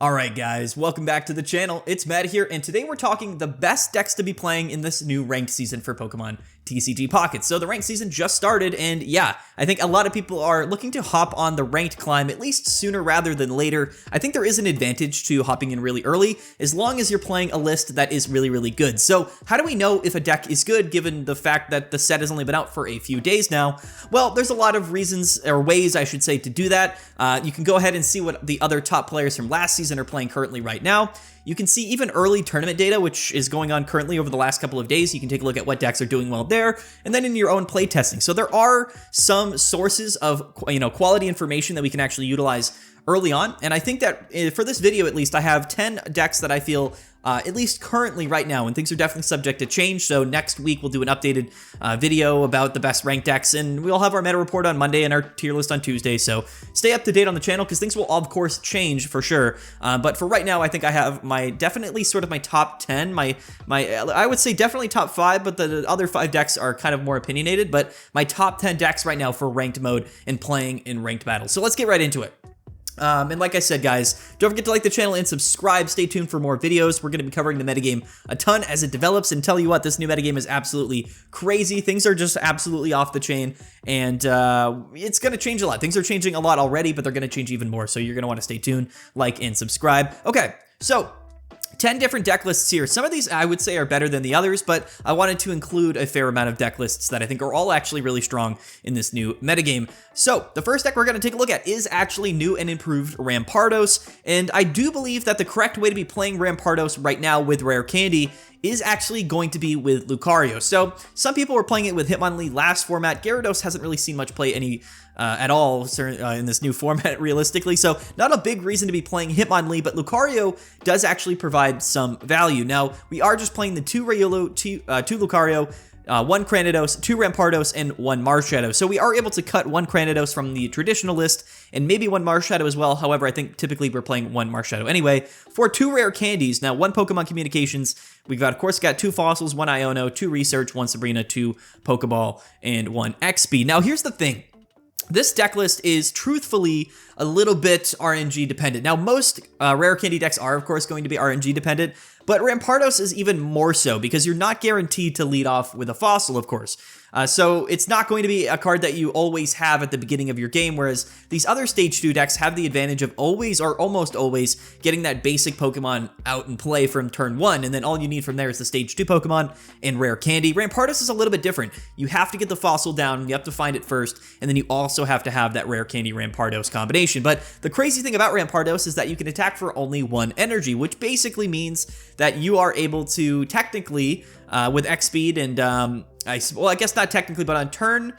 Alright guys, welcome back to the channel. It's Matt here, and today we're talking the best decks to be playing in this new ranked season for Pokemon TCG Pocket. So the ranked season just started, and yeah, I think a lot of people are looking to hop on the ranked climb at least sooner rather than later. I think there is an advantage to hopping in really early, as long as you're playing a list that is really good. So how do we know if a deck is good, given the fact that the set has only been out for a few days now? Well, there's a lot of reasons, or ways I should say, to do that. You can go ahead and see what the other top players from last season are playing currently right now. You can see even early tournament data, which is going on currently over the last couple of days. You can take a look at what decks are doing well there, and then in your own play testing. So there are some sources of quality information that we can actually utilize early on, and I think that for this video at least, I have 10 decks that I feel at least currently right now, and things are definitely subject to change. So next week we'll do an updated video about the best ranked decks, and we'll have our meta report on Monday and our tier list on Tuesday. So stay up to date on the channel, because things will of course change for sure. But for right now, I think I have my definitely sort of my top 10, my I would say definitely top 5, but the other 5 decks are kind of more opinionated. But my top 10 decks right now for ranked mode and playing in ranked battles. So let's get right into it. And like I said, guys, don't forget to like the channel and subscribe. Stay tuned for more videos. We're going to be covering the metagame a ton as it develops, and tell you what, this new metagame is absolutely crazy. Things are just absolutely off the chain, and it's going to change a lot. Things are changing a lot already, but they're going to change even more, so you're going to want to stay tuned, like, and subscribe. Okay, so 10 different deck lists here. Some of these I would say are better than the others, but I wanted to include a fair amount of deck lists that I think are all actually really strong in this new metagame. So the first deck we're going to take a look at is actually new and improved Rampardos, and I do believe that the correct way to be playing Rampardos right now with Rare Candy is actually going to be with Lucario. So some people were playing it with Hitmonlee last format. Gyarados hasn't really seen much play any at all in this new format, realistically. So not a big reason to be playing Hitmonlee, but Lucario does actually provide some value. Now, we are just playing the 2 Riolu, 2 Lucario, 1 Cranidos, 2 Rampardos, and 1 Marshadow. So we are able to cut 1 Cranidos from the traditional list, and maybe 1 Marshadow as well. However, I think typically we're playing 1 Marshadow anyway. For 2 rare candies, now 1 Pokemon Communications, we've got, of course, got 2 Fossils, 1 Iono, 2 Research, 1 Sabrina, 2 Pokeball, and 1 XP. Now, here's the thing. This deck list is truthfully a little bit RNG dependent. Now, most rare candy decks are, of course, going to be RNG dependent, but Rampardos is even more so, because you're not guaranteed to lead off with a fossil, of course. So it's not going to be a card that you always have at the beginning of your game, whereas these other Stage 2 decks have the advantage of always, or almost always, getting that basic Pokemon out and play from turn 1, and then all you need from there is the Stage 2 Pokemon and Rare Candy. Rampardos is a little bit different. You have to get the fossil down, you have to find it first, and then you also have to have that Rare Candy Rampardos combination. But the crazy thing about Rampardos is that you can attack for only 1 energy, which basically means that you are able to technically, with X speed and well, I guess not technically, but on turn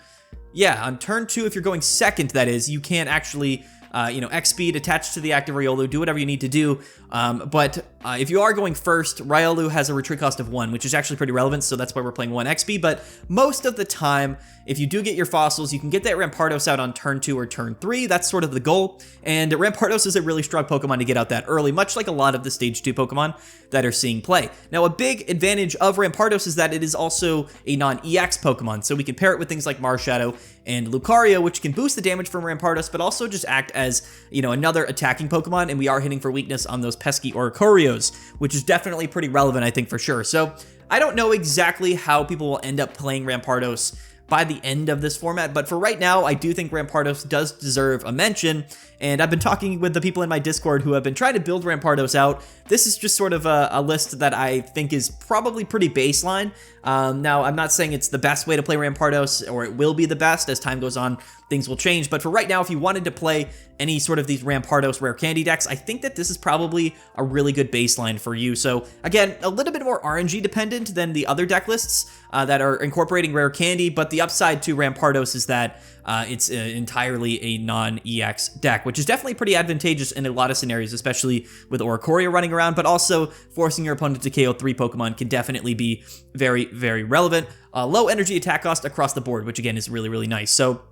2, if you're going second, that is, you can actually, X speed, attach to the active Riolu, do whatever you need to do. But if you are going first, Riolu has a retreat cost of 1, which is actually pretty relevant, so that's why we're playing 1 XP. But most of the time, if you do get your fossils, you can get that Rampardos out on turn 2 or turn 3. That's sort of the goal. And Rampardos is a really strong Pokemon to get out that early, much like a lot of the Stage 2 Pokemon that are seeing play. Now, a big advantage of Rampardos is that it is also a non-EX Pokemon, so we can pair it with things like Marshadow and Lucario, which can boost the damage from Rampardos, but also just act as, another attacking Pokemon, and we are hitting for weakness on those pesky Oricorios, which is definitely pretty relevant, I think, for sure. So I don't know exactly how people will end up playing Rampardos by the end of this format, but for right now, I do think Rampardos does deserve a mention, and I've been talking with the people in my Discord who have been trying to build Rampardos out. This is just sort of a list that I think is probably pretty baseline. Now, I'm not saying it's the best way to play Rampardos, or it will be the best. As time goes on, things will change, but for right now, if you wanted to play any sort of these Rampardos rare candy decks, I think that this is probably a really good baseline for you. So again, a little bit more RNG dependent than the other deck lists that are incorporating rare candy, but the upside to Rampardos is that it's entirely a non-EX deck, which is definitely pretty advantageous in a lot of scenarios, especially with Oricorio running around, but also forcing your opponent to KO 3 Pokemon can definitely be very relevant. Low energy attack cost across the board, which again is really nice. So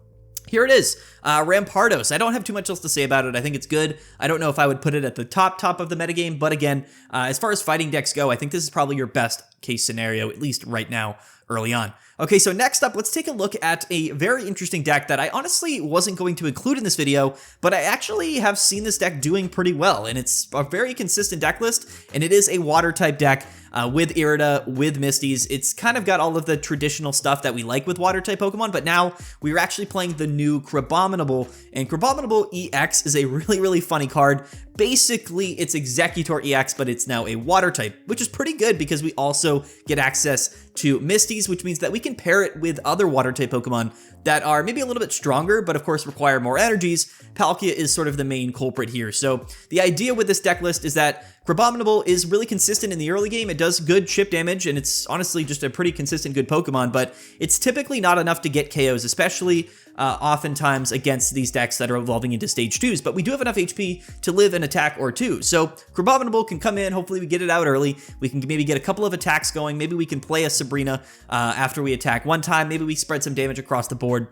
here it is, Rampardos. I don't have too much else to say about it. I think it's good. I don't know if I would put it at the top of the metagame, but again, as far as fighting decks go, I think this is probably your best case scenario, at least right now, early on. Okay, so next up, let's take a look at a very interesting deck that I honestly wasn't going to include in this video, but I actually have seen this deck doing pretty well, and it's a very consistent deck list, and it is a water-type deck with Irida, with Misties. It's kind of got all of the traditional stuff that we like with water-type Pokemon, but now we're actually playing the new Crabominable, and Crabominable EX is a really, really funny card. Basically, it's Executor EX, but it's now a water type, which is pretty good because we also get access to Misties, which means that we can pair it with other water type Pokemon that are maybe a little bit stronger, but of course require more energies. Palkia is sort of the main culprit here. So the idea with this deck list is that Crabominable is really consistent in the early game. It does good chip damage, and it's honestly just a pretty consistent good Pokemon, but it's typically not enough to get KOs, especially oftentimes against these decks that are evolving into stage 2s, but we do have enough HP to live an attack or two. So Crabominable can come in, hopefully we get it out early, we can maybe get a couple of attacks going, maybe we can play a Sabrina after we attack one time, maybe we spread some damage across the board,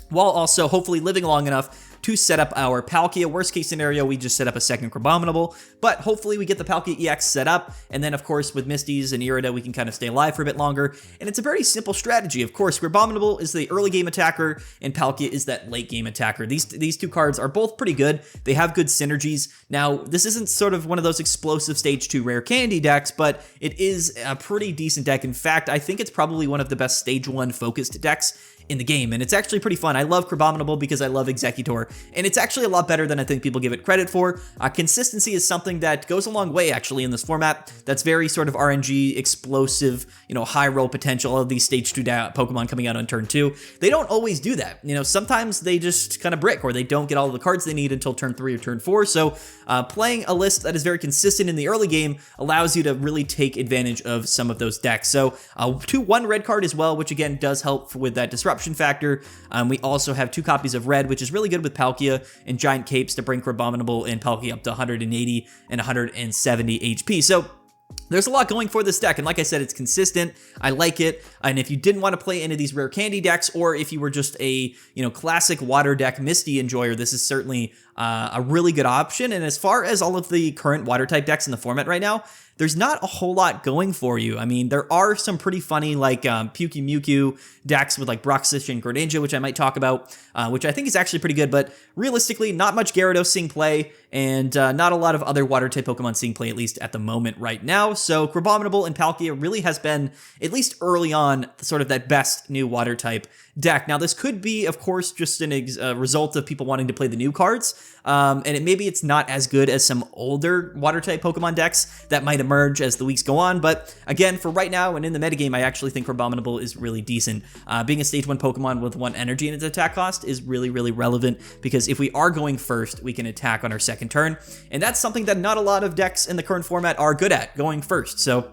while also hopefully living long enough to set up our Palkia. Worst case scenario, we just set up a second Crabominable, but hopefully we get the Palkia EX set up, and then of course with Misties and Irida, we can kind of stay alive for a bit longer, and it's a very simple strategy. Of course, Crabominable is the early game attacker, and Palkia is that late game attacker. These two cards are both pretty good. They have good synergies. Now, this isn't sort of one of those explosive stage 2 rare candy decks, but it is a pretty decent deck. In fact, I think it's probably one of the best stage 1 focused decks in the game, and it's actually pretty fun. I love Crabominable because I love Executor, and it's actually a lot better than I think people give it credit for. Consistency is something that goes a long way actually in this format. That's very sort of RNG, explosive, high roll potential. All of these stage 2 Pokemon coming out on turn 2, they don't always do that. Sometimes they just kind of brick, or they don't get all of the cards they need until turn 3 or turn 4. So playing a list that is very consistent in the early game allows you to really take advantage of some of those decks. So 2/1 red card as well, which again does help with that disruption factor. We also have 2 copies of red, which is really good with Palkia, and Giant Capes to bring Crabominable and Palkia up to 180 and 170 HP. So there's a lot going for this deck, and like I said, it's consistent. I like it, and if you didn't want to play any of these rare candy decks, or if you were just a classic water deck Misty enjoyer, this is certainly a really good option. And as far as all of the current water type decks in the format right now, there's not a whole lot going for you. I mean, there are some pretty funny like Pukey Mewtwo decks with like Bruxish and Greninja, which I might talk about, which I think is actually pretty good, but realistically, not much Gyarados seeing play, and not a lot of other water type Pokemon seeing play, at least at the moment right now. So Crabominable and Palkia really has been, at least early on, sort of that best new water type deck. Now, this could be, of course, just a result of people wanting to play the new cards, and maybe it's not as good as some older water-type Pokemon decks that might emerge as the weeks go on, but again, for right now and in the metagame, I actually think Crabominable is really decent. Being a Stage 1 Pokemon with 1 energy in its attack cost is really, really relevant, because if we are going first, we can attack on our second turn, and that's something that not a lot of decks in the current format are good at, going first, so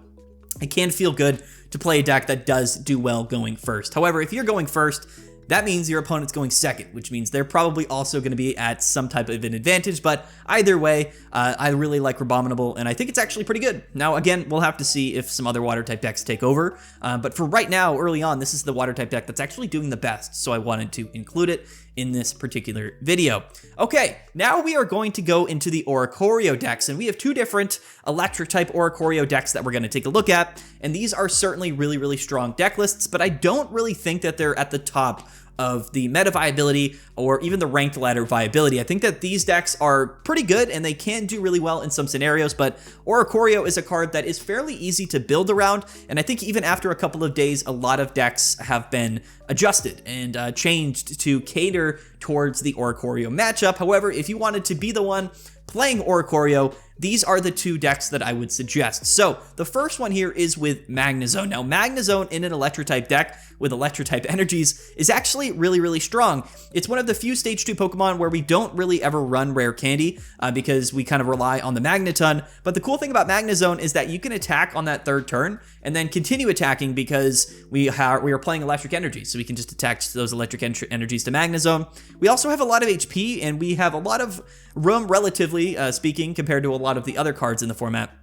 it can feel good to play a deck that does do well going first. However, if you're going first, that means your opponent's going second, which means they're probably also going to be at some type of an advantage. But either way, I really like Crabominable, and I think it's actually pretty good. Now, again, we'll have to see if some other water-type decks take over. But for right now, early on, this is the water-type deck that's actually doing the best, so I wanted to include it in this particular video. Okay, now we are going to go into the Oricorio decks, and we have 2 different electric-type Oricorio decks that we're going to take a look at, and these are certainly really, really strong deck lists, but I don't really think that they're at the top of the meta viability or even the ranked ladder viability. I think that these decks are pretty good and they can do really well in some scenarios, but Oricorio is a card that is fairly easy to build around, and I think even after a couple of days, a lot of decks have been adjusted and changed to cater towards the Oricorio matchup. However, if you wanted to be the one playing Oricorio, these are the 2 decks that I would suggest. So the first one here is with Magnezone. Now, Magnezone in an Electric-type deck with Electric-type energies is actually really, really strong. It's one of the few Stage 2 Pokemon where we don't really ever run Rare Candy because we kind of rely on the Magneton. But the cool thing about Magnezone is that you can attack on that 3rd turn and then continue attacking because we are playing Electric Energy, so we can just attach those Electric Energies to Magnezone. We also have a lot of HP, and we have a lot of room, relatively speaking, compared to a lot of the other cards in the format,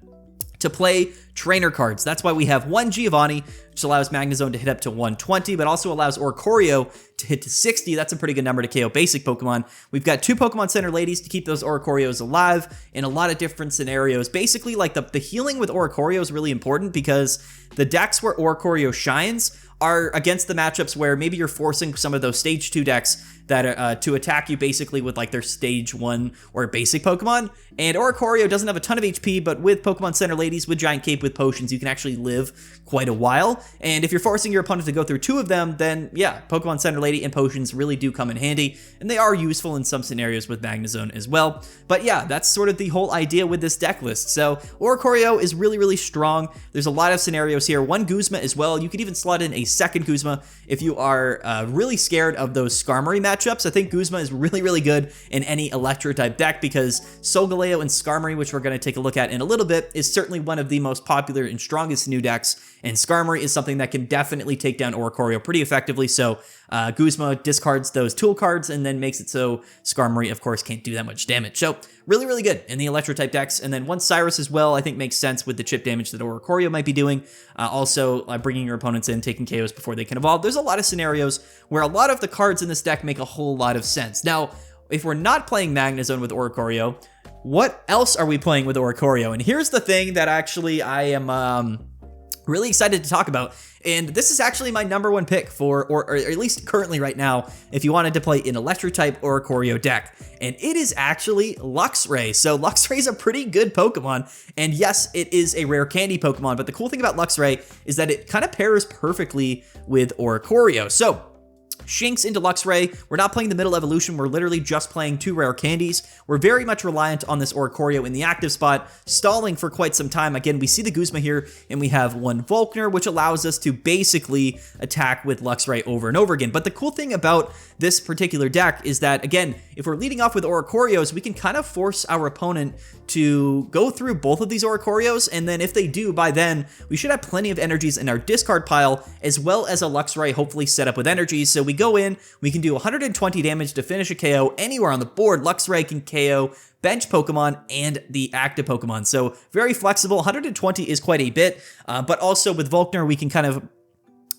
to play trainer cards. That's why we have one Giovanni, which allows Magnezone to hit up to 120, but also allows Oricorio to hit to 60. That's a pretty good number to KO basic Pokemon. We've got 2 Pokemon Center ladies to keep those Oricorios alive in a lot of different scenarios. Basically, like the healing with Oricorio is really important because the decks where Oricorio shines are against the matchups where maybe you're forcing some of those stage 2 decks that to attack you basically with like their stage 1 or basic Pokemon. And Oricorio doesn't have a ton of HP, but with Pokemon Center ladies, with Giant Cape, with potions, you can actually live quite a while. And if you're forcing your opponent to go through 2 of them, then yeah, Pokemon Center lady and potions really do come in handy, and they are useful in some scenarios with Magnezone as well. But yeah, that's sort of the whole idea with this deck list. So Oricorio is really, really strong. There's a lot of scenarios here. 1 Guzma as well. You could even slot in a second Guzma if you are really scared of those Skarmory matchups. I think Guzma is really, really good in any Electro-type deck because Solgaleo and Skarmory, which we're going to take a look at in a little bit, is certainly one of the most popular and strongest new decks, and Skarmory is something that can definitely take down Oricorio pretty effectively. So Guzma discards those tool cards and then makes it so Skarmory, of course, can't do that much damage. So really, really good in the Electro-type decks. And then 1 Cyrus as well, I think makes sense with the chip damage that Oricorio might be doing. Also, bringing your opponents in, taking KOs before they can evolve. There's a lot of scenarios where a lot of the cards in this deck make a whole lot of sense. Now, if we're not playing Magnezone with Oricorio, what else are we playing with Oricorio? And here's the thing that actually I am really excited to talk about. And this is actually my #1 pick for, or at least currently right now, if you wanted to play an Electro-type Oricorio deck. And it is actually Luxray. So Luxray is a pretty good Pokemon. And yes, it is a rare candy Pokemon. But the cool thing about Luxray is that it kind of pairs perfectly with Oricorio. So Shinx into Luxray. We're not playing the middle evolution. We're literally just playing 2 rare candies. We're very much reliant on this Oricorio in the active spot, stalling for quite some time. Again, we see the Guzma here, and we have 1 Volkner, which allows us to basically attack with Luxray over and over again. But the cool thing about this particular deck is that, again, if we're leading off with Oricorios, we can kind of force our opponent to go through both of these Oricorios, and then if they do, by then, we should have plenty of energies in our discard pile, as well as a Luxray hopefully set up with energies. So we go in, we can do 120 damage to finish a KO anywhere on the board. Luxray can KO bench Pokemon and the active Pokemon. So very flexible. 120 is quite a bit, but also with Volkner, we can kind of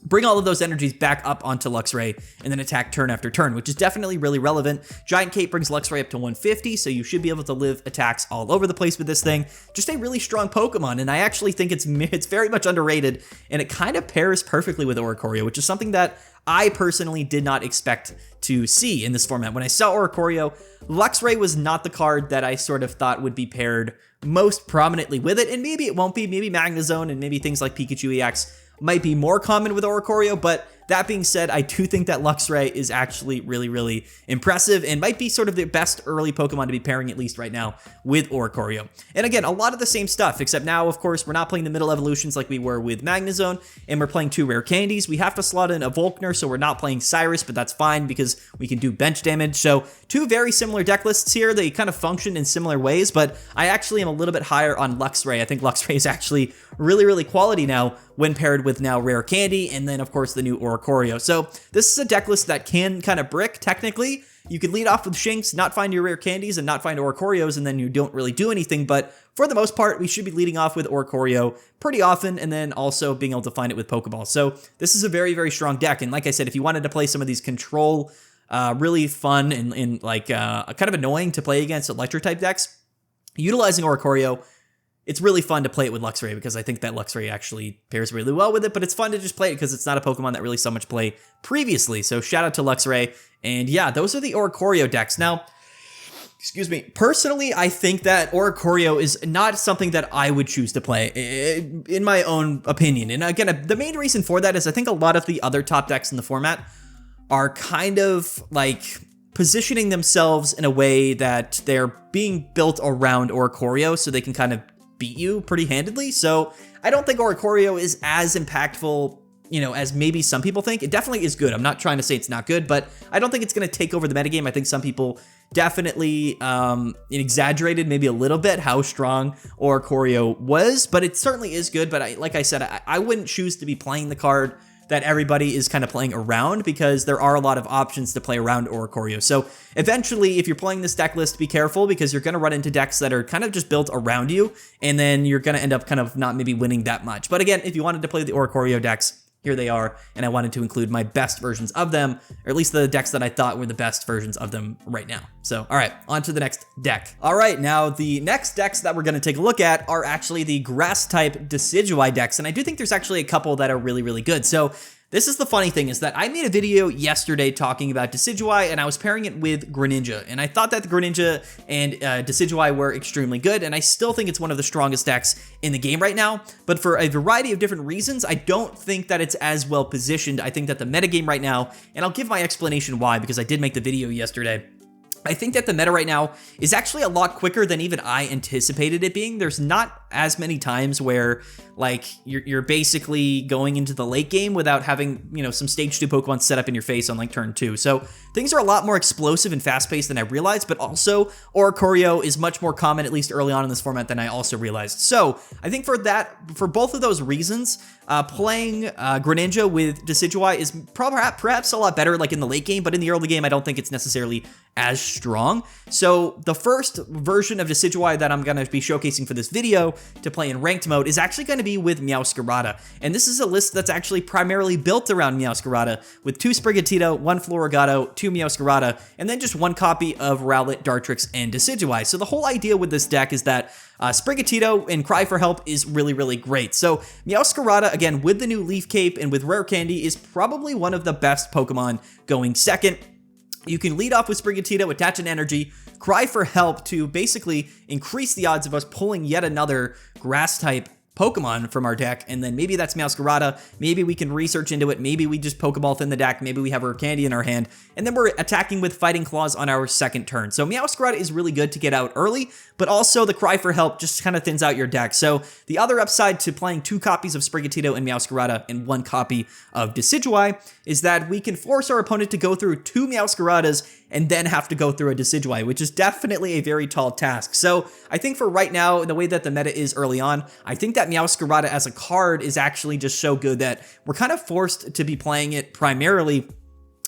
bring all of those energies back up onto Luxray and then attack turn after turn, which is definitely really relevant. Giant Cape brings Luxray up to 150, so you should be able to live attacks all over the place with this thing. Just a really strong Pokemon, and I actually think it's very much underrated, and it kind of pairs perfectly with Oricorio, which is something that I personally did not expect to see in this format. When I saw Oricorio, Luxray was not the card that I sort of thought would be paired most prominently with it, and maybe it won't be. Maybe Magnezone and maybe things like Pikachu EX might be more common with Oricorio, but that being said, I do think that Luxray is actually really, really impressive and might be sort of the best early Pokemon to be pairing, at least right now, with Oricorio. And again, a lot of the same stuff, except now, of course, we're not playing the middle evolutions like we were with Magnezone, and we're playing 2 rare candies. We have to slot in a Volkner, so we're not playing Cyrus, but that's fine because we can do bench damage. So 2 very similar deck lists here. They kind of function in similar ways, but I actually am a little bit higher on Luxray. I think Luxray is actually really, really quality now when paired with now rare candy, and then, of course, the new Oricorio. So this is a deck list that can kind of brick, technically. You can lead off with Shinx, not find your rare candies, and not find Oricorios, and then you don't really do anything, but for the most part, we should be leading off with Oricorio pretty often, and then also being able to find it with Pokeballs. So this is a very, very strong deck, and like I said, if you wanted to play some of these control, really fun and like kind of annoying to play against Electro-type decks, utilizing Oricorio, it's really fun to play it with Luxray because I think that Luxray actually pairs really well with it, but it's fun to just play it because it's not a Pokemon that really saw much play previously. So shout out to Luxray. And yeah, those are the Oricorio decks. Now, excuse me, personally, I think that Oricorio is not something that I would choose to play, in my own opinion. And again, the main reason for that is I think a lot of the other top decks in the format are kind of like positioning themselves in a way that they're being built around Oricorio so they can kind of beat you pretty handedly. So I don't think Oricorio is as impactful, you know, as maybe some people think. It definitely is good. I'm not trying to say it's not good, but I don't think it's going to take over the metagame. I think some people definitely exaggerated maybe a little bit how strong Oricorio was, but it certainly is good. But like I said, I wouldn't choose to be playing the card that everybody is kind of playing around, because there are a lot of options to play around Oricorio. So eventually, if you're playing this deck list, be careful, because you're going to run into decks that are kind of just built around you, and then you're going to end up kind of not maybe winning that much. But again, if you wanted to play the Oricorio decks, here they are, and I wanted to include my best versions of them, or at least the decks that I thought were the best versions of them right now. So, all right, on to the next deck. All right, now the next decks that we're going to take a look at are actually the Grass-type Decidueye decks, and I do think there's actually a couple that are really, really good. So, this is the funny thing, is that I made a video yesterday talking about Decidueye, and I was pairing it with Greninja, and I thought that the Greninja and Decidueye were extremely good, and I still think it's one of the strongest decks in the game right now, but for a variety of different reasons, I don't think that it's as well positioned. I think that the metagame right now, and I'll give my explanation why, because I did make the video yesterday, I think that the meta right now is actually a lot quicker than even I anticipated it being. There's not as many times where, like, you're basically going into the late game without having, you know, some stage 2 Pokemon set up in your face on, like, turn 2. So things are a lot more explosive and fast-paced than I realized, but also Oricorio is much more common, at least early on in this format, than I also realized. So I think for both of those reasons, playing Greninja with Decidueye is perhaps a lot better, like, in the late game, but in the early game, I don't think it's necessarily as strong. So the first version of Decidueye that I'm going to be showcasing for this video to play in ranked mode is actually going to be with Meowscarada. And this is a list that's actually primarily built around Meowscarada, with 2 Sprigatito, 1 Floragato, 2 Meowscarada, and then just 1 copy of Rowlet, Dartrix, and Decidueye. So the whole idea with this deck is that Sprigatito and Cry for Help is really, really great. So Meowscarada, again, with the new Leaf Cape and with Rare Candy, is probably one of the best Pokemon going second. You can lead off with Sprigatito, attach an energy, Cry for Help to basically increase the odds of us pulling yet another Grass-type Pokemon from our deck, and then maybe that's Meowscarada, maybe we can research into it, maybe we just Pokeball thin the deck, maybe we have Rare Candy in our hand, and then we're attacking with Fighting Claws on our second turn. So Meowscarada is really good to get out early, but also the Cry for Help just kind of thins out your deck. So the other upside to playing 2 copies of Sprigatito and Meowscarada and 1 copy of Decidueye is that we can force our opponent to go through 2 Meowscaradas and then have to go through a Decidueye, which is definitely a very tall task. So I think for right now, the way that the meta is early on, I think that Meowscarada as a card is actually just so good that we're kind of forced to be playing it primarily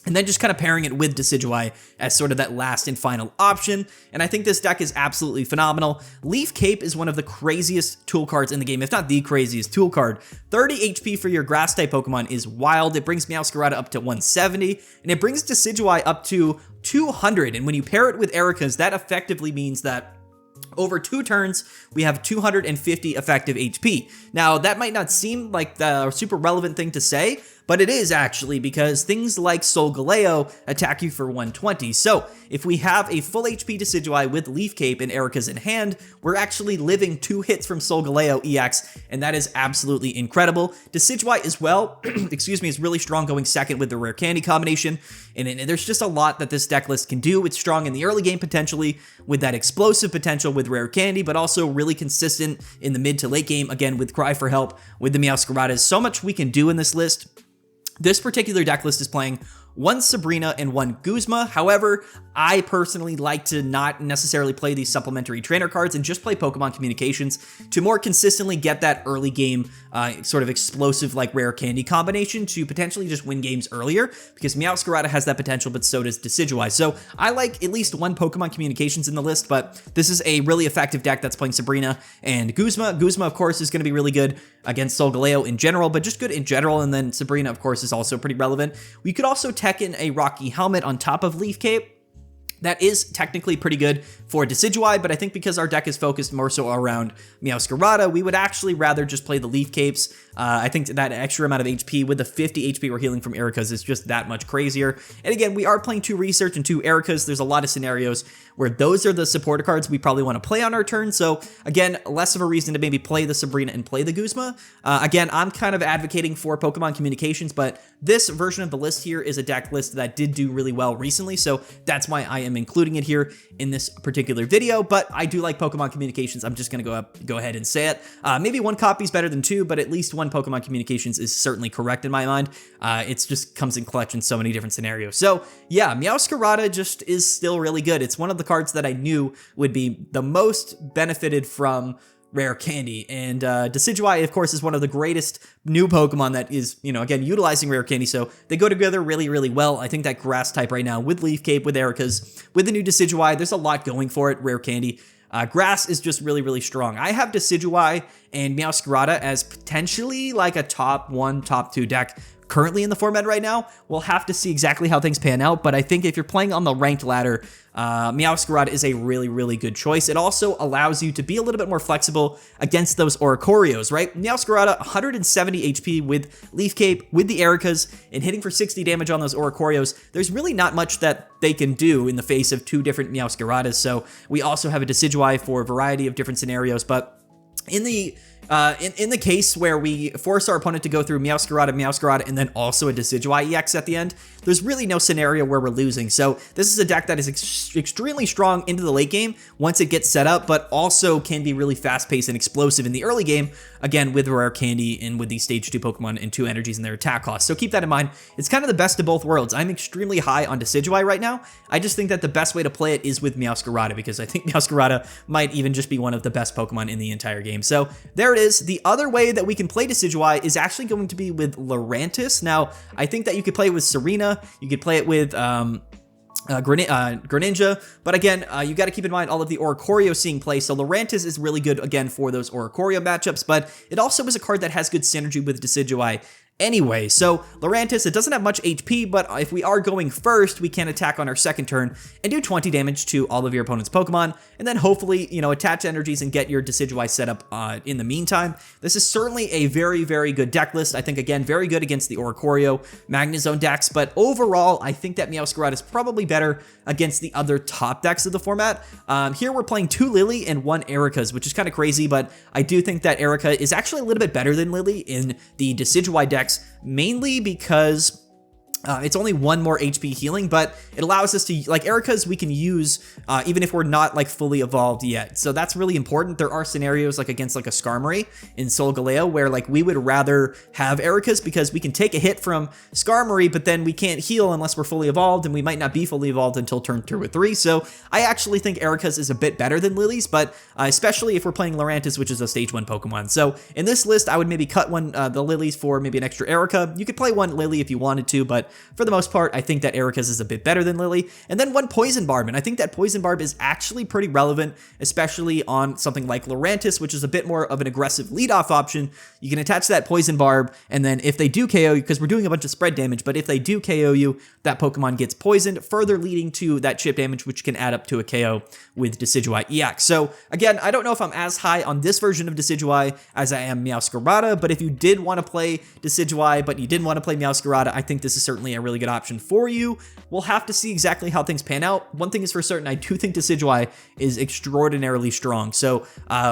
and then just kind of pairing it with Decidueye as sort of that last and final option. And I think this deck is absolutely phenomenal. Leaf Cape is one of the craziest tool cards in the game, if not the craziest tool card. 30 HP for your Grass-type Pokemon is wild. It brings Meowscarada up to 170, and it brings Decidueye up to 200. And when you pair it with Erica's, that effectively means that over 2 turns, we have 250 effective HP. Now, that might not seem like the super relevant thing to say, but it is actually, because things like Solgaleo attack you for 120. So if we have a full HP Decidueye with Leaf Cape and Erica's in hand, we're actually living 2 hits from Solgaleo EX, and that is absolutely incredible. Decidueye as well, excuse me, is really strong going second with the Rare Candy combination, and there's just a lot that this deck list can do. It's strong in the early game potentially, with that explosive potential with Rare Candy, but also really consistent in the mid to late game, again with Cry for Help, with the Meowscaradas. So much we can do in this list. This particular deck list is playing 1 Sabrina and 1 Guzma. However, I personally like to not necessarily play these supplementary trainer cards and just play Pokemon Communications to more consistently get that early game sort of explosive like Rare Candy combination to potentially just win games earlier, because Meowscarada has that potential, but so does Decidueye. So I like at least 1 Pokemon Communications in the list, but this is a really effective deck that's playing Sabrina and Guzma. Guzma, of course, is going to be really good against Solgaleo in general, but just good in general, and then Sabrina, of course, is also pretty relevant. We could also tech in a Rocky Helmet on top of Leaf Cape. That is technically pretty good for Decidueye, but I think because our deck is focused more so around Meowscarada, we would actually rather just play the Leaf Capes. I think that extra amount of HP with the 50 HP we're healing from Erica's is just that much crazier. And again, we are playing 2 Research and 2 Erica's. There's a lot of scenarios where those are the supporter cards we probably want to play on our turn. So again, less of a reason to maybe play the Sabrina and play the Guzma. Again, I'm kind of advocating for Pokemon Communications, but this version of the list here is a deck list that did do really well recently, so that's why I am including it here in this particular video. But I do like Pokemon Communications. I'm just gonna go ahead and say it. Maybe 1 copy is better than 2, but at least 1 Pokemon Communications is certainly correct in my mind. It just comes in clutch in so many different scenarios. So yeah, Meowscarada just is still really good. It's one of the cards that I knew would be the most benefited from rare candy. And Decidueye, of course, is one of the greatest new Pokemon that is, again, utilizing rare candy. So they go together really, really well. I think that grass type right now with Leaf Cape, with Erica's, with the new Decidueye, there's a lot going for it, rare candy. Grass is just really, really strong. I have Decidueye and Meowscarada as potentially like a top 1, top 2 deck currently in the format right now. We'll have to see exactly how things pan out, but I think if you're playing on the ranked ladder, Meowscarada is a really, really good choice. It also allows you to be a little bit more flexible against those Oricorios, right? Meowscarada, 170 HP with Leaf Cape, with the Ericas, and hitting for 60 damage on those Oricorios. There's really not much that they can do in the face of 2 different Meowscaradas, so we also have a Decidueye for a variety of different scenarios, but in the case where we force our opponent to go through Meowscarada, and then also a Decidueye EX at the end, there's really no scenario where we're losing. So this is a deck that is extremely strong into the late game once it gets set up, but also can be really fast-paced and explosive in the early game, again, with rare candy and with these stage 2 Pokemon and 2 energies in their attack cost. So keep that in mind. It's kind of the best of both worlds. I'm extremely high on Decidueye right now. I just think that the best way to play it is with Meowscarada, because I think Meowscarada might even just be one of the best Pokemon in the entire game. So there it is. The other way that we can play Decidueye is actually going to be with Lurantis. Now, I think that you could play it with Serena, you could play it with Greninja, but again, you got to keep in mind all of the Oricorio seeing play, so Lurantis is really good, again, for those Oricorio matchups, but it also is a card that has good synergy with Decidueye anyway. So Lurantis, it doesn't have much HP, but if we are going first, we can attack on our second turn and do 20 damage to all of your opponent's Pokemon, and then hopefully, attach energies and get your Decidueye set up in the meantime. This is certainly a very, very good deck list. I think, again, very good against the Oricorio Magnezone decks, but overall, I think that Meowscarada is probably better against the other top decks of the format. Here we're playing 2 Lily and 1 Ericas, which is kind of crazy, but I do think that Erica is actually a little bit better than Lily in the Decidueye decks, mainly because it's only 1 more HP healing, but it allows us to, like, Ericas we can use even if we're not, like, fully evolved yet. So that's really important. There are scenarios, like, against, like, a Skarmory in Solgaleo where, like, we would rather have Ericas because we can take a hit from Skarmory, but then we can't heal unless we're fully evolved, and we might not be fully evolved until turn 2 or 3. So I actually think Ericas is a bit better than Lilies, but especially if we're playing Lurantis, which is a stage 1 Pokemon. So in this list, I would maybe cut the Lilies for maybe an extra Erica. You could play 1 Lily if you wanted to, but for the most part, I think that Ericas is a bit better than Lily. And then 1 Poison Barb, and I think that Poison Barb is actually pretty relevant, especially on something like Lurantis, which is a bit more of an aggressive leadoff option. You can attach that Poison Barb, and then if they do KO you, because we're doing a bunch of spread damage, but if they do KO you, that Pokemon gets poisoned, further leading to that chip damage, which can add up to a KO with Decidueye EX. So again, I don't know if I'm as high on this version of Decidueye as I am Meowscarada, but if you did want to play Decidueye, but you didn't want to play Meowscarada, I think this is certainly a really good option for you. We'll have to see exactly how things pan out. One thing is for certain, I do think Decidueye is extraordinarily strong. So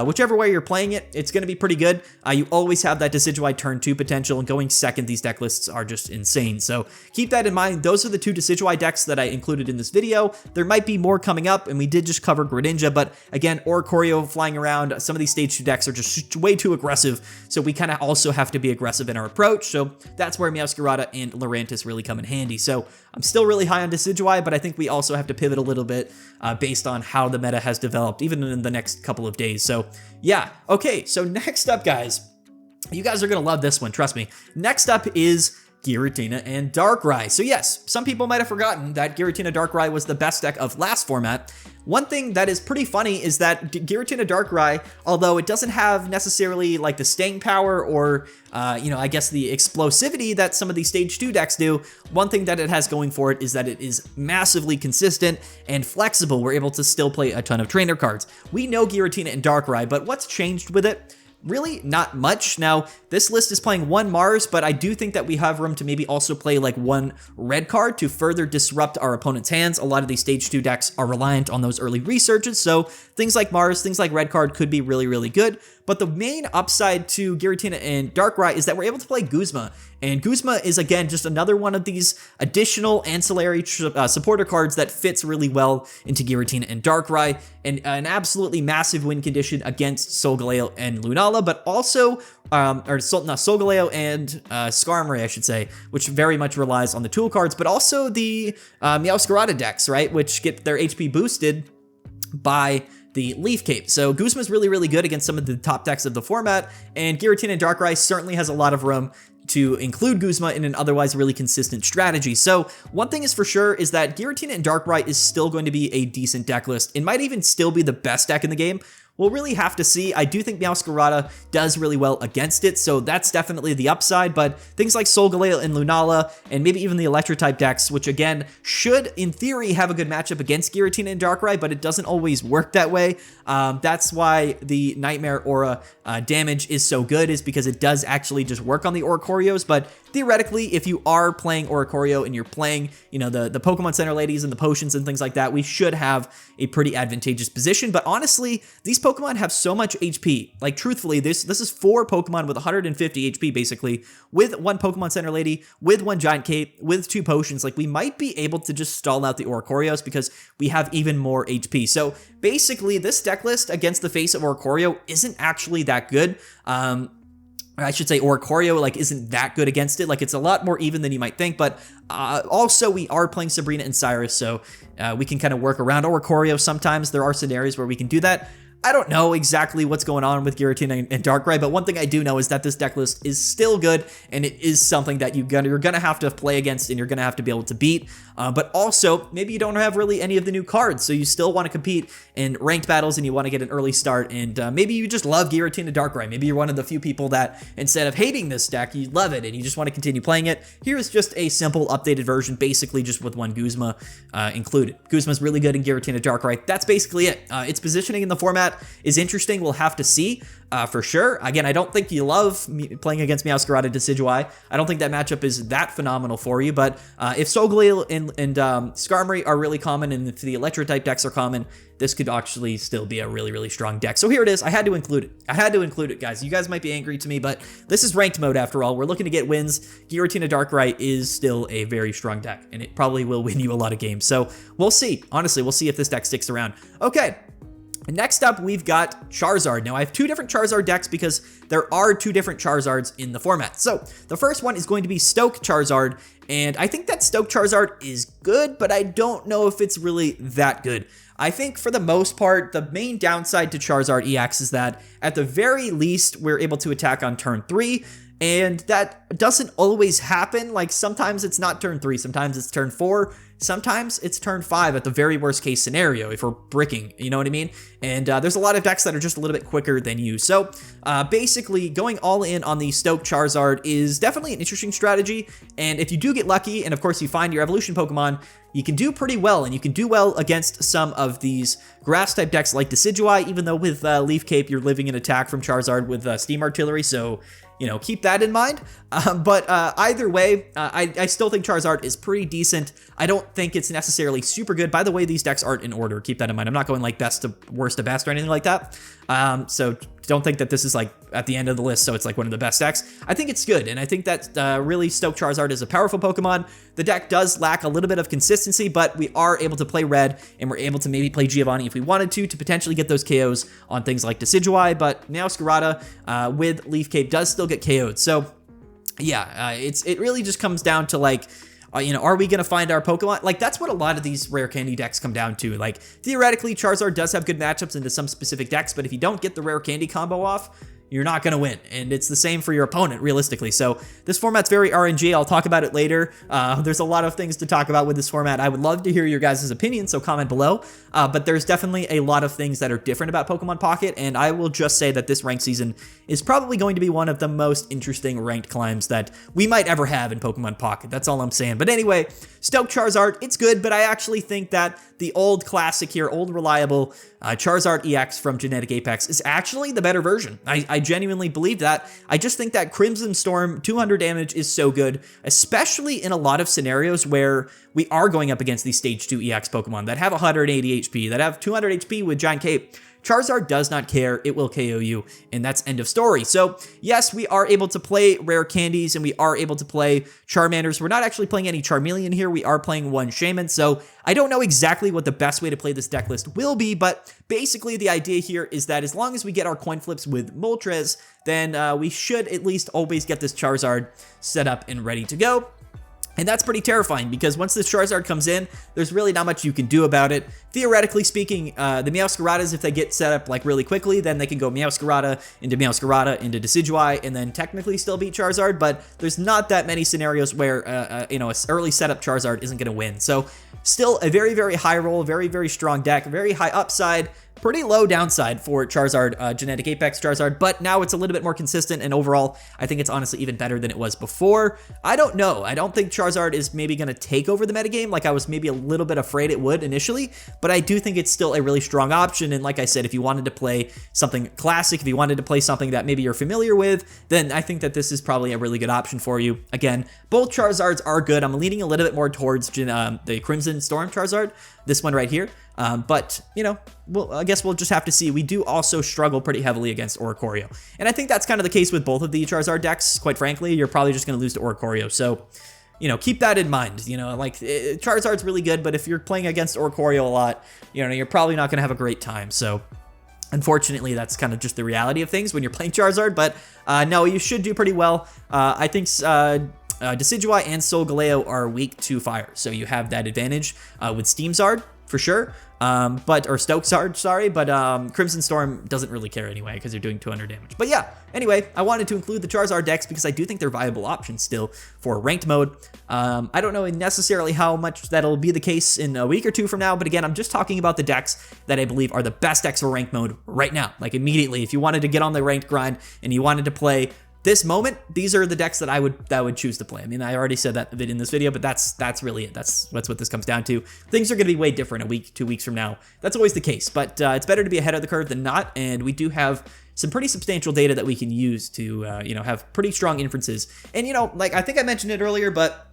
whichever way you're playing it, it's going to be pretty good. You always have that Decidueye turn 2 potential, and going second, these deck lists are just insane. So keep that in mind. Those are the 2 Decidueye decks that I included in this video. There might be more coming up, and we did just cover Greninja, but again, Oricorio flying around, some of these stage 2 decks are just way too aggressive, so we kind of also have to be aggressive in our approach. So that's where Meowscarada and Lurantis really come in handy. So I'm still really high on Decidueye, but I think we also have to pivot a little bit based on how the meta has developed, even in the next couple of days. So yeah, okay, so next up, guys, you guys are going to love this one, trust me. Next up is Giratina and Darkrai. So yes, some people might have forgotten that Giratina Darkrai was the best deck of last format. One thing that is pretty funny is that Giratina Darkrai, although it doesn't have necessarily like the staying power or, I guess the explosivity that some of these stage 2 decks do, one thing that it has going for it is that it is massively consistent and flexible. We're able to still play a ton of trainer cards. We know Giratina and Darkrai, but what's changed with it? Really not much. Now, this list is playing 1 Mars, but I do think that we have room to maybe also play like 1 red card to further disrupt our opponent's hands. A lot of these stage 2 decks are reliant on those early researches, so things like Mars, things like red card could be really, really good. But the main upside to Giratina and Darkrai is that we're able to play Guzma. And Guzma is, again, just another one of these additional ancillary supporter cards that fits really well into Giratina and Darkrai. And an absolutely massive win condition against Solgaleo and Lunala, but also, Solgaleo and Skarmory, I should say, which very much relies on the tool cards, but also the Meowscarada decks, right, which get their HP boosted by the Leaf Cape. So Guzma's really, really good against some of the top decks of the format, and Giratina Darkrai certainly has a lot of room to include Guzma in an otherwise really consistent strategy. So one thing is for sure is that Giratina and Darkrai is still going to be a decent deck list. It might even still be the best deck in the game. We'll really have to see. I do think Meowscarada does really well against it, so that's definitely the upside, but things like Solgaleo and Lunala, and maybe even the Electro-type decks, which again, should, in theory, have a good matchup against Giratina and Darkrai, but it doesn't always work that way. That's why the Nightmare Aura damage is so good, is because it does actually just work on the Oricorios, but theoretically, if you are playing Oricorio and you're playing, you know, the Pokemon Center ladies and the potions and things like that, we should have a pretty advantageous position. But honestly, these Pokemon have so much HP. Like, truthfully, this is 4 Pokemon with 150 HP, basically, with 1 Pokemon Center lady, with 1 Giant Cape, with 2 potions. Like, we might be able to just stall out the Oricorios because we have even more HP. So basically, this deck list against the face of Oricorio isn't actually that good. I should say Oricorio, like, isn't that good against it. Like, it's a lot more even than you might think, but also we are playing Sabrina and Cyrus, so we can kind of work around Oricorio sometimes. There are scenarios where we can do that. I don't know exactly what's going on with Giratina and Darkrai, but one thing I do know is that this deck list is still good, and it is something that you're gonna have to play against and you're gonna have to be able to beat. But also, maybe you don't have really any of the new cards, so you still want to compete in ranked battles and you want to get an early start, and maybe you just love Giratina Darkrai. Maybe you're one of the few people that, instead of hating this deck, you love it and you just want to continue playing it. Here's just a simple updated version, basically just with 1 Guzma included. Guzma's really good in Giratina Darkrai. That's basically it. Its positioning in the format is interesting. We'll have to see for sure. Again, I don't think you love playing against Meowscarada Decidueye. I don't think that matchup is that phenomenal for you, but if Solgaleo and Skarmory are really common, and if the Electro-type decks are common, this could actually still be a really, really strong deck. So here it is. I had to include it. I had to include it, guys. You guys might be angry to me, but this is ranked mode after all. We're looking to get wins. Giratina Darkrai is still a very strong deck, and it probably will win you a lot of games. So we'll see. Honestly, we'll see if this deck sticks around. Okay. Next up, we've got Charizard. Now, I have 2 different Charizard decks because there are 2 different Charizards in the format. So, the first one is going to be Stoke Charizard, and I think that Stoke Charizard is good, but I don't know if it's really that good. I think for the most part, the main downside to Charizard EX is that at the very least, we're able to attack on turn 3, and that doesn't always happen. Like, sometimes it's not turn 3, sometimes it's turn 4, sometimes it's turn 5 at the very worst case scenario if we're bricking, you know what I mean? And there's a lot of decks that are just a little bit quicker than you. So basically, going all in on the Stoke Charizard is definitely an interesting strategy. And if you do get lucky, and of course you find your evolution Pokemon, you can do pretty well, and you can do well against some of these grass-type decks like Decidueye, even though with Leaf Cape, you're living an attack from Charizard with Steam Artillery, so, you know, keep that in mind. But either way, I still think Charizard is pretty decent. I don't think it's necessarily super good. By the way, these decks aren't in order. Keep that in mind. I'm not going like best to worst to best or anything like that. So don't think that this is like at the end of the list, so it's like one of the best decks. I think it's good, and I think that really Stoke Charizard is a powerful Pokemon. The deck does lack a little bit of consistency, but we are able to play red, and we're able to maybe play Giovanni if we wanted to potentially get those KOs on things like Decidueye, but Meowscarada with Leaf Cape does still get KO'd. So yeah, it really just comes down to like, you know, are we going to find our Pokemon? Like, that's what a lot of these rare candy decks come down to. Like, theoretically, Charizard does have good matchups into some specific decks, but if you don't get the rare candy combo off, you're not going to win. And it's the same for your opponent, realistically. So this format's very RNG. I'll talk about it later. There's a lot of things to talk about with this format. I would love to hear your guys' opinions, so comment below. But there's definitely a lot of things that are different about Pokemon Pocket, and I will just say that this ranked season is probably going to be one of the most interesting ranked climbs that we might ever have in Pokemon Pocket. That's all I'm saying. But anyway, Stoke Charizard, it's good, but I actually think that the old classic here, old reliable Charizard EX from Genetic Apex is actually the better version. I genuinely believe that. I just think that Crimson Storm 200 damage is so good, especially in a lot of scenarios where we are going up against these Stage 2 EX Pokemon that have 180 HP, that have 200 HP with Giant Cape. Charizard does not care, it will KO you, and that's end of story. So yes, we are able to play rare candies, and we are able to play Charmanders. We're not actually playing any Charmeleon here, we are playing 1 Shaman, so I don't know exactly what the best way to play this deck list will be, but basically the idea here is that as long as we get our coin flips with Moltres, then we should at least always get this Charizard set up and ready to go. And that's pretty terrifying because once this Charizard comes in, there's really not much you can do about it. Theoretically speaking, the Meowscaradas, if they get set up like really quickly, then they can go Meowscarada into Decidueye, and then technically still beat Charizard. But there's not that many scenarios where an early setup Charizard isn't going to win. So still a very, very high roll, very, very strong deck, very high upside. Pretty low downside for Charizard, Genetic Apex Charizard, but now it's a little bit more consistent, and overall, I think it's honestly even better than it was before. I don't know. I don't think Charizard is maybe going to take over the metagame like I was maybe a little bit afraid it would initially, but I do think it's still a really strong option, and like I said, if you wanted to play something classic, if you wanted to play something that maybe you're familiar with, then I think that this is probably a really good option for you. Again, both Charizards are good. I'm leaning a little bit more towards the Crimson Storm Charizard, this one right here. But, you know, I guess we'll just have to see. We do also struggle pretty heavily against Oricorio. And I think that's kind of the case with both of the Charizard decks, quite frankly. You're probably just going to lose to Oricorio. So, you know, keep that in mind. You know, like, Charizard's really good, but if you're playing against Oricorio a lot, you know, you're probably not going to have a great time. So, unfortunately, that's kind of just the reality of things when you're playing Charizard. But, no, you should do pretty well. I think Decidueye and Solgaleo are weak to fire. So you have that advantage with Steamzard, for sure. Or Stoke Charizard, sorry, but Crimson Storm doesn't really care anyway because they're doing 200 damage. But yeah, anyway, I wanted to include the Charizard decks because I do think they're viable options still for ranked mode. I don't know necessarily how much that'll be the case in a week or two from now, but again, I'm just talking about the decks that I believe are the best decks for ranked mode right now. Like immediately, if you wanted to get on the ranked grind and you wanted to play this moment, these are the decks that I would choose to play. I mean, I already said that in this video, but that's really it. That's what this comes down to. Things are going to be way different a week, 2 weeks from now. That's always the case, but it's better to be ahead of the curve than not, and we do have some pretty substantial data that we can use to, you know, have pretty strong inferences. And, you know, like I think I mentioned it earlier, but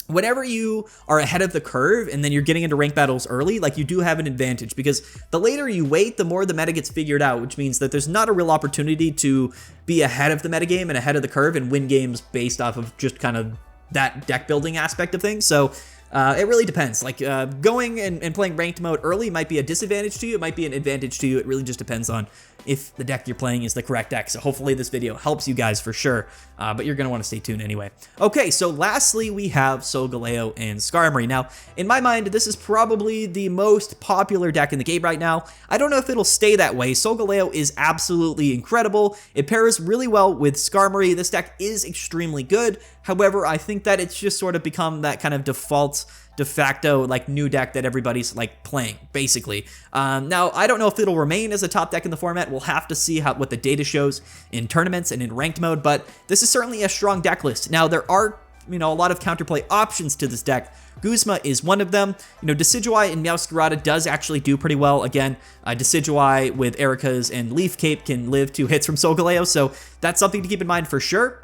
whenever you are ahead of the curve and then you're getting into ranked battles early, like you do have an advantage because the later you wait, the more the meta gets figured out, which means that there's not a real opportunity to be ahead of the metagame and ahead of the curve and win games based off of just kind of that deck building aspect of things. So it really depends. Like going and playing ranked mode early might be a disadvantage to you. It might be an advantage to you. It really just depends on if the deck you're playing is the correct deck. So hopefully this video helps you guys for sure, but you're going to want to stay tuned anyway. Okay, so lastly, we have Solgaleo and Skarmory. Now, in my mind, this is probably the most popular deck in the game right now. I don't know if it'll stay that way. Solgaleo is absolutely incredible. It pairs really well with Skarmory. This deck is extremely good. However, I think that it's just sort of become that kind of default de facto like new deck that everybody's like playing basically. Now I don't know if it'll remain as a top deck in the format. We'll have to see what the data shows in tournaments and in ranked mode, but this is certainly a strong deck list. Now there are, you know, a lot of counterplay options to this deck. Guzma is one of them. You know, Decidueye and Meowscarada does actually do pretty well. Again, Decidueye with Erica's and Leaf Cape can live 2 hits from Solgaleo, so that's something to keep in mind for sure.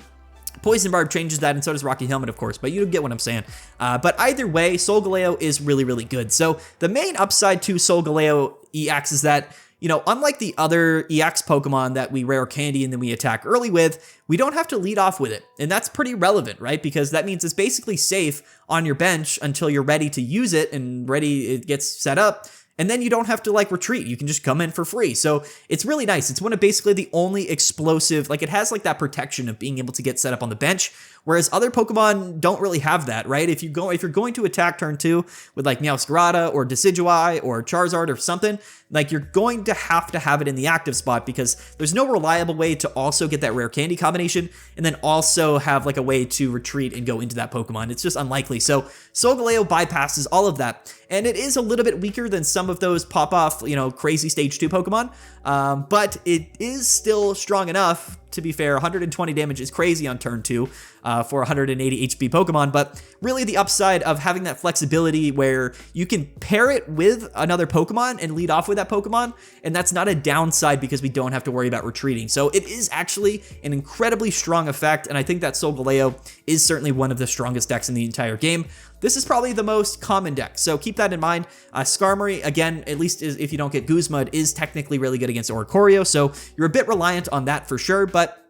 Poison Barb changes that, and so does Rocky Helmet, of course, but you get what I'm saying. But either way, Solgaleo is really, really good. So the main upside to Solgaleo EX is that, you know, unlike the other EX Pokemon that we rare candy and then we attack early with, we don't have to lead off with it. And that's pretty relevant, right? Because that means it's basically safe on your bench until you're ready to use it and it gets set up. And then you don't have to like retreat. You can just come in for free. So it's really nice. It's one of basically the only explosive, like it has like that protection of being able to get set up on the bench, whereas other Pokemon don't really have that, right? If you're going to attack turn 2 with like Meowscarada or Decidueye or Charizard or something, like you're going to have it in the active spot because there's no reliable way to also get that rare candy combination and then also have like a way to retreat and go into that Pokemon. It's just unlikely. So Solgaleo bypasses all of that. And it is a little bit weaker than some of those pop-off, you know, crazy stage 2 Pokemon, but it is still strong enough. To be fair, 120 damage is crazy on turn 2 for 180 HP Pokemon, but really the upside of having that flexibility where you can pair it with another Pokemon and lead off with that Pokemon, and that's not a downside because we don't have to worry about retreating. So it is actually an incredibly strong effect, and I think that Solgaleo is certainly one of the strongest decks in the entire game. This is probably the most common deck, so keep that in mind. Skarmory, again, at least if you don't get Guzma, is technically really good against Oricorio, so you're a bit reliant on that for sure, but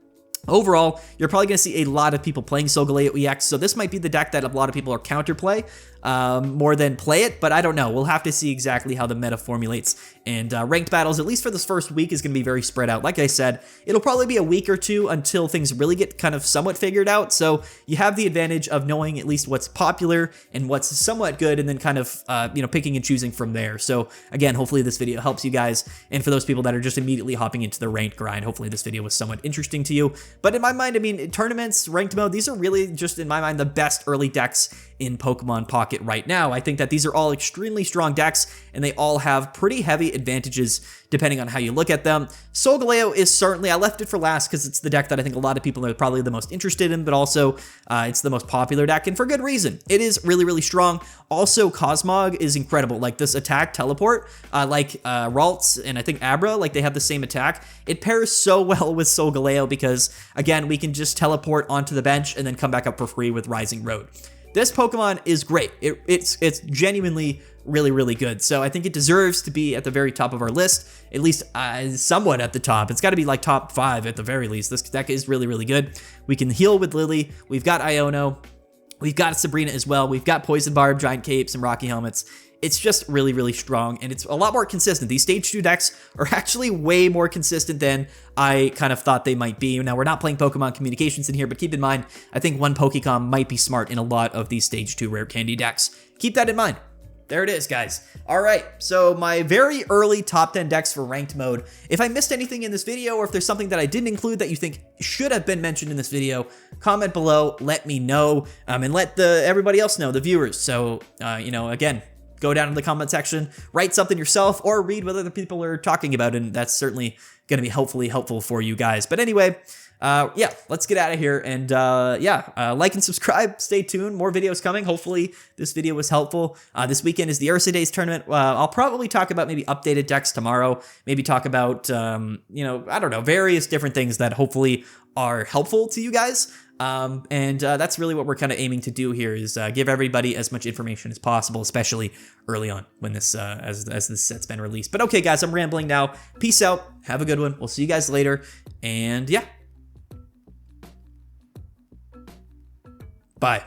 overall, you're probably going to see a lot of people playing Solgaleo EX, so this might be the deck that a lot of people are counterplay. more than play it, but I don't know. We'll have to see exactly how the meta formulates. And ranked battles, at least for this first week, is going to be very spread out. Like I said, it'll probably be a week or two until things really get kind of somewhat figured out. So you have the advantage of knowing at least what's popular and what's somewhat good, and then kind of, picking and choosing from there. So again, hopefully this video helps you guys. And for those people that are just immediately hopping into the ranked grind, hopefully this video was somewhat interesting to you. But in my mind, I mean, tournaments, ranked mode, these are really just, in my mind, the best early decks in Pokemon Pocket right now. I think that these are all extremely strong decks, and they all have pretty heavy advantages depending on how you look at them. Solgaleo is certainly, I left it for last because it's the deck that I think a lot of people are probably the most interested in, but also it's the most popular deck, and for good reason. It is really, really strong. Also, Cosmog is incredible. Like this attack teleport, like Ralts and I think Abra, like they have the same attack. It pairs so well with Solgaleo because, again, we can just teleport onto the bench and then come back up for free with Rising Road. This Pokemon is great. It's genuinely really, really good. So I think it deserves to be at the very top of our list, at least somewhat at the top. It's got to be like top 5 at the very least. This deck is really, really good. We can heal with Lily. We've got Iono. We've got Sabrina as well. We've got Poison Barb, Giant Capes, and Rocky Helmets. It's just really, really strong, and it's a lot more consistent. These Stage 2 decks are actually way more consistent than I kind of thought they might be. Now, we're not playing Pokemon Communications in here, but keep in mind, I think one Pokecom might be smart in a lot of these Stage 2 Rare Candy decks. Keep that in mind. There it is, guys. All right, so my very early top 10 decks for ranked mode. If I missed anything in this video, or if there's something that I didn't include that you think should have been mentioned in this video, comment below, let me know, and let everybody else know, the viewers. So, again, go down in the comment section, write something yourself, or read what other people are talking about, and that's certainly going to be hopefully helpful for you guys. But anyway, yeah, let's get out of here, and like and subscribe, stay tuned, more videos coming. Hopefully this video was helpful. This weekend is the Ursa Days tournament. I'll probably talk about maybe updated decks tomorrow, maybe talk about, I don't know, various different things that hopefully are helpful to you guys. That's really what we're kind of aiming to do here, is give everybody as much information as possible, especially early on when this, as this set's been released. But okay, guys, I'm rambling now. Peace out. Have a good one. We'll see you guys later. And yeah. Bye.